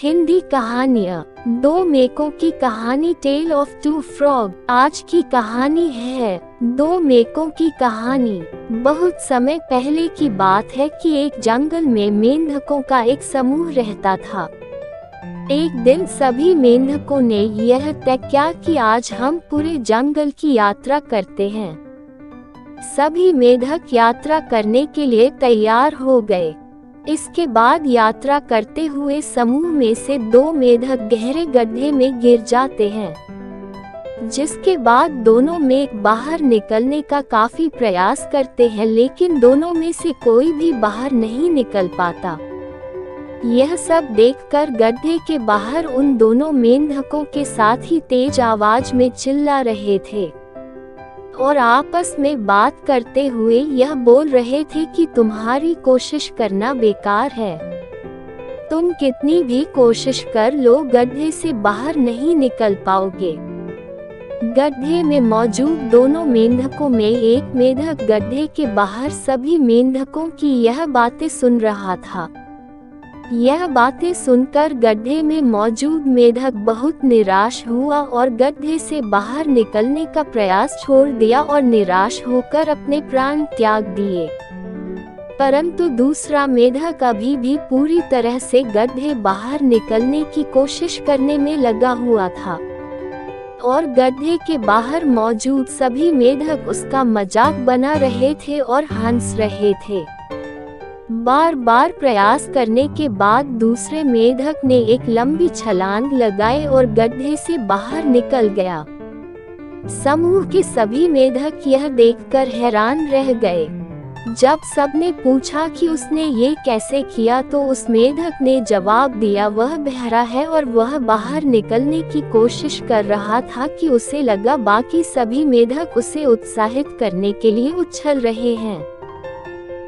हिंदी कहानियाँ। दो मेकों की कहानी, टेल ऑफ टू फ्रॉग। आज की कहानी है दो मेकों की कहानी। बहुत समय पहले की बात है कि एक जंगल में मेंढकों का एक समूह रहता था। एक दिन सभी मेंढकों ने यह तय किया कि आज हम पूरे जंगल की यात्रा करते हैं। सभी मेंढक यात्रा करने के लिए तैयार हो गए। इसके बाद यात्रा करते हुए समूह में से दो मेंढक गहरे गड्ढे में गिर जाते हैं, जिसके बाद दोनों मेंढक बाहर निकलने का काफी प्रयास करते हैं, लेकिन दोनों में से कोई भी बाहर नहीं निकल पाता। यह सब देखकर गड्ढे के बाहर उन दोनों मेंढकों के साथ ही तेज आवाज में चिल्ला रहे थे और आपस में बात करते हुए यह बोल रहे थे कि तुम्हारी कोशिश करना बेकार है। तुम कितनी भी कोशिश कर लो, गड्ढे से बाहर नहीं निकल पाओगे। गड्ढे में मौजूद दोनों मेंढकों में एक मेंढक गड्ढे के बाहर सभी मेंढकों की यह बातें सुन रहा था। यह बातें सुनकर गड्ढे में मौजूद मेंढक बहुत निराश हुआ और गड्ढे से बाहर निकलने का प्रयास छोड़ दिया और निराश होकर अपने प्राण त्याग दिए। परंतु दूसरा मेंढक अभी भी पूरी तरह से गड्ढे बाहर निकलने की कोशिश करने में लगा हुआ था और गड्ढे के बाहर मौजूद सभी मेंढक उसका मजाक बना रहे थे और हंस रहे थे। बार बार प्रयास करने के बाद दूसरे मेंढक ने एक लंबी छलांग लगाई और गड्ढे से बाहर निकल गया। समूह के सभी मेंढक यह देखकर हैरान रह गए। जब सबने पूछा कि उसने ये कैसे किया, तो उस मेंढक ने जवाब दिया, वह बहरा है और वह बाहर निकलने की कोशिश कर रहा था कि उसे लगा बाकी सभी मेंढक उसे उत्साहित करने के लिए उछल रहे हैं।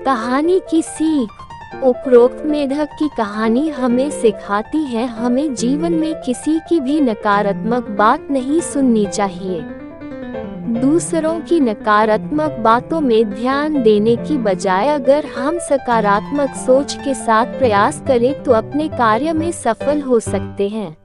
कहानी की सीख। उपरोक्त मेंढक की कहानी हमें सिखाती है, हमें जीवन में किसी की भी नकारात्मक बात नहीं सुननी चाहिए। दूसरों की नकारात्मक बातों में ध्यान देने की बजाय अगर हम सकारात्मक सोच के साथ प्रयास करें तो अपने कार्य में सफल हो सकते हैं।